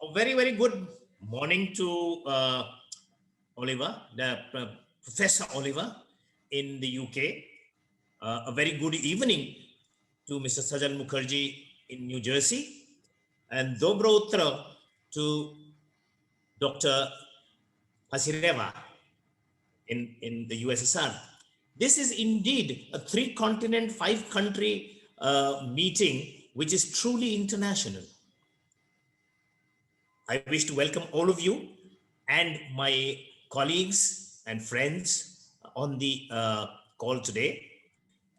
A very, very good morning to Oliver, Professor Oliver in the UK. A very good evening to Mr. Sajal Mukherjee in New Jersey. And Dobro Uttara to Dr. Hasireva in the USSR. This is indeed a 3-continent, 5-country meeting, which is truly international. I wish to welcome all of you and my colleagues and friends on the call today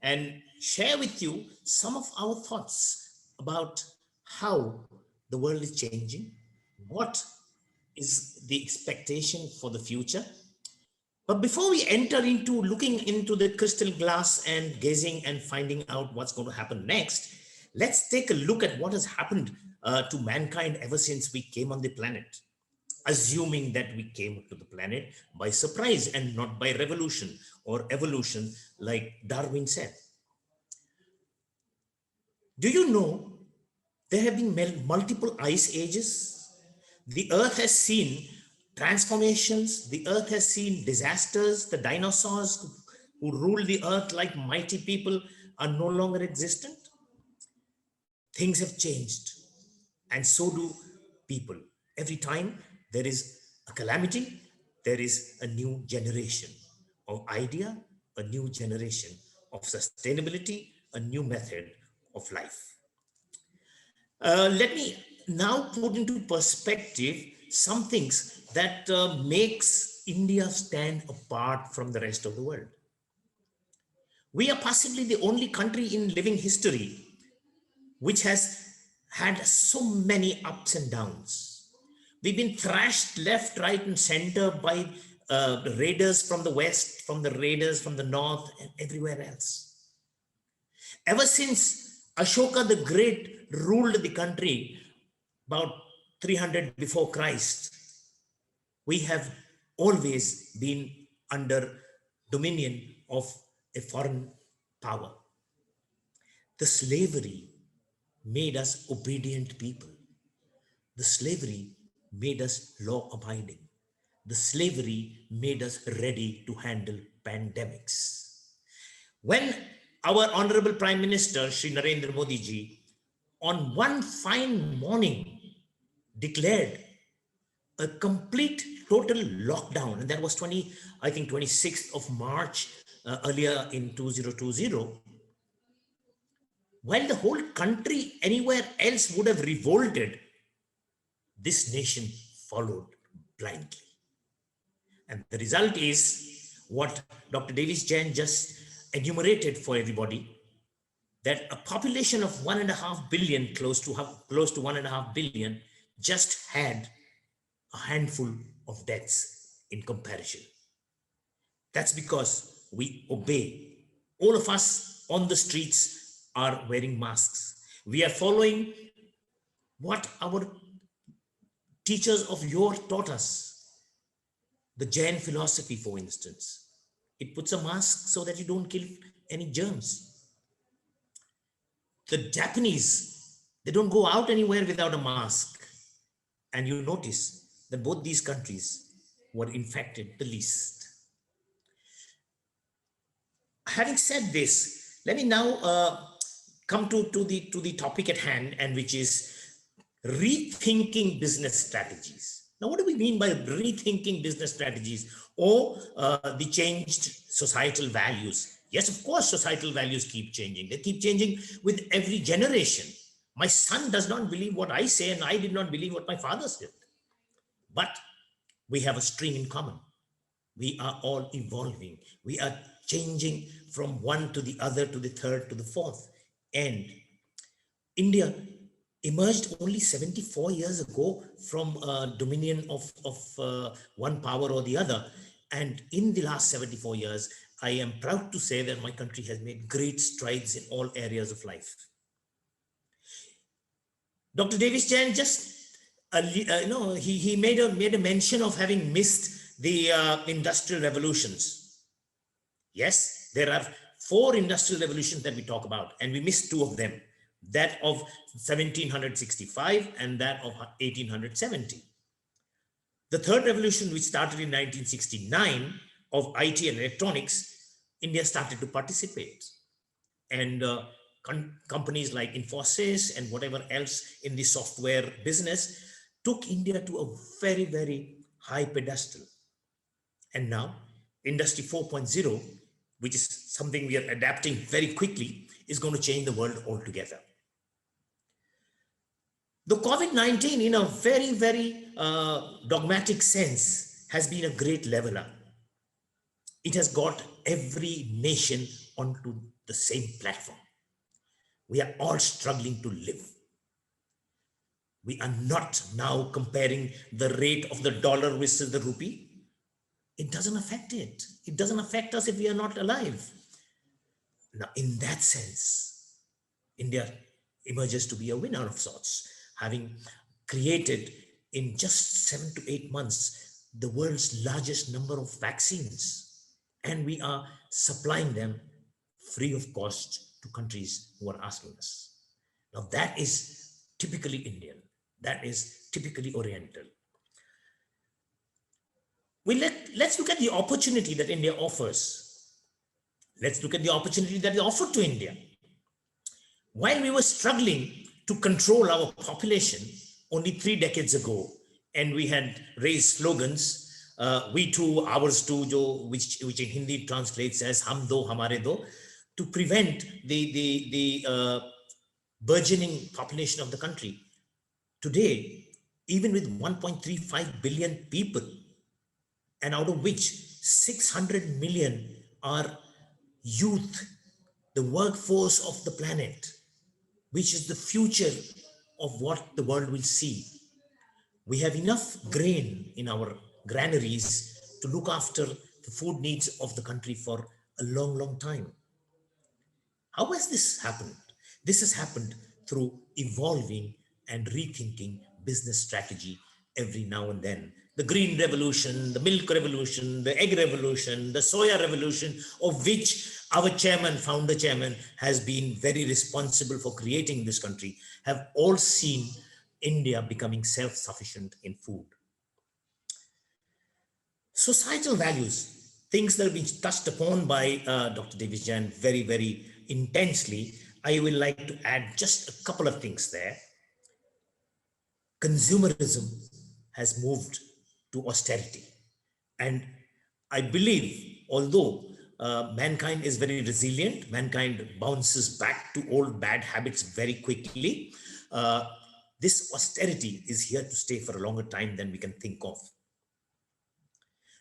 and share with you some of our thoughts about how the world is changing, what is the expectation for the future. But before we enter into looking into the crystal glass and gazing and finding out what's going to happen next, let's take a look at what has happened to mankind ever since we came on the planet, assuming that we came to the planet by surprise and not by revolution or evolution, like Darwin said. Do you know there have been multiple ice ages? The earth has seen transformations. The earth has seen disasters. The dinosaurs who ruled the earth like mighty people are no longer existent. Things have changed, and so do people. Every time there is a calamity, there is a new generation of idea, a new generation of sustainability, a new method of life. Let me now put into perspective some things that makes India stand apart from the rest of the world. We are possibly the only country in living history which has had so many ups and downs. We've been thrashed left, right, and center by the raiders from the west, from the raiders from the north, and everywhere else. Ever since Ashoka the Great ruled the country about 300 before Christ, we have always been under dominion of a foreign power. The slavery made us obedient people. The slavery made us law-abiding. The slavery made us ready to handle pandemics. When our Honorable Prime Minister, Shri Narendra Modi ji, on one fine morning declared a complete total lockdown, and that was 26th of March earlier in 2020, while the whole country anywhere else would have revolted, this nation followed blindly. And the result is what Dr. Davis Jain just enumerated for everybody, that a population of 1.5 billion, close to 1.5 billion, just had a handful of deaths in comparison. That's because we obey. All of us on the streets are wearing masks. We are following what our teachers of yore taught us. The Jain philosophy, for instance, it puts a mask so that you don't kill any germs. The Japanese, they don't go out anywhere without a mask. And you notice that both these countries were infected the least. Having said this, let me now come to the topic at hand, and which is rethinking business strategies. Now, what do we mean by rethinking business strategies or the changed societal values? Yes, of course, societal values keep changing. They keep changing with every generation. My son does not believe what I say, and I did not believe what my father said. But we have a stream in common. We are all evolving. We are changing from one to the other, to the third, to the fourth. And India emerged only 74 years ago from dominion of one power or the other. And in the last 74 years, I am proud to say that my country has made great strides in all areas of life. Dr. Davis Jain just, he made a mention of having missed the industrial revolutions. Yes, there are 4 industrial revolutions that we talk about, and we missed 2 of them. that of 1765 and that of 1870. The third revolution, which started in 1969 of IT and electronics, India started to participate. And companies like Infosys and whatever else in the software business took India to a very, very high pedestal. And now Industry 4.0, which is something we are adapting very quickly, is going to change the world altogether. The COVID-19, in a very, very dogmatic sense, has been a great leveler. It has got every nation onto the same platform. We are all struggling to live. We are not now comparing the rate of the dollar versus the rupee. It doesn't affect it. It doesn't affect us if we are not alive. Now, in that sense, India emerges to be a winner of sorts, having created in just 7 to 8 months the world's largest number of vaccines. And we are supplying them free of cost to countries who are asking us. Now, that is typically Indian. That is typically Oriental. Let's look at the opportunity that India offers. Let's look at the opportunity that is offered to India. While we were struggling to control our population only 3 decades ago, and we had raised slogans, we too, ours too, which in Hindi translates as hum do, hamare do, to prevent the burgeoning population of the country. Today, even with 1.35 billion people, and out of which 600 million are youth, the workforce of the planet, which is the future of what the world will see. We have enough grain in our granaries to look after the food needs of the country for a long, long time. How has this happened? This has happened through evolving and rethinking business strategy every now and then. The green revolution, the milk revolution, the egg revolution, the soya revolution, of which our chairman, founder chairman, has been very responsible for creating this country, have all seen India becoming self-sufficient in food. Societal values, things that have been touched upon by Dr. Davis Jain very, very intensely. I will like to add just a couple of things there. Consumerism has moved to austerity. And I believe, although mankind is very resilient, mankind bounces back to old bad habits very quickly, this austerity is here to stay for a longer time than we can think of.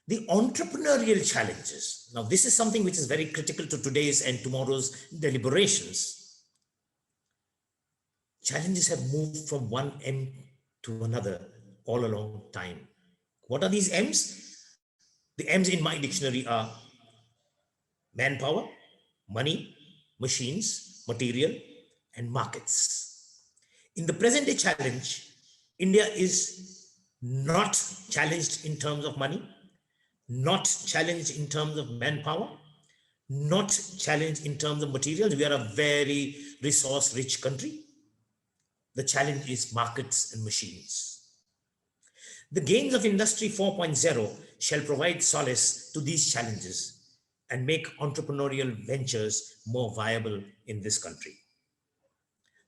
The entrepreneurial challenges. Now, this is something which is very critical to today's and tomorrow's deliberations. Challenges have moved from one M to another all along time. What are these M's? The M's in my dictionary are manpower, money, machines, material, and markets. In the present day challenge, India is not challenged in terms of money, not challenged in terms of manpower, not challenged in terms of materials. We are a very resource-rich country. The challenge is markets and machines. The gains of Industry 4.0 shall provide solace to these challenges and make entrepreneurial ventures more viable in this country.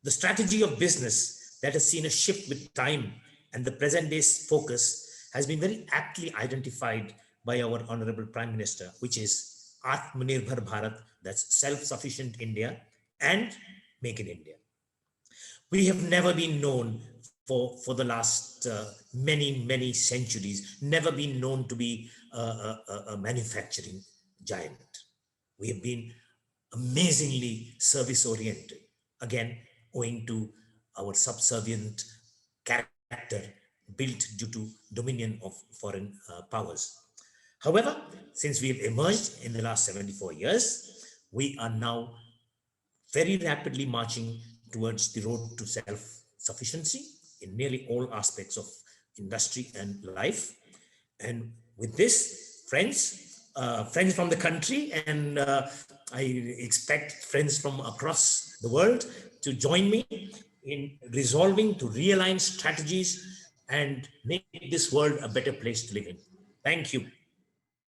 The strategy of business that has seen a shift with time and the present day's focus has been very aptly identified by our Honorable Prime Minister, which is Atmanirbhar Bharat, that's self-sufficient India, and Make in India. We have never been known for the last many centuries, never been known to be a manufacturing giant. We have been amazingly service-oriented, again, owing to our subservient character built due to dominion of foreign powers. However, since we have emerged in the last 74 years, we are now very rapidly marching towards the road to self-sufficiency in nearly all aspects of industry and life. And with this, friends from the country, and I expect friends from across the world to join me in resolving to realign strategies and make this world a better place to live in. Thank you.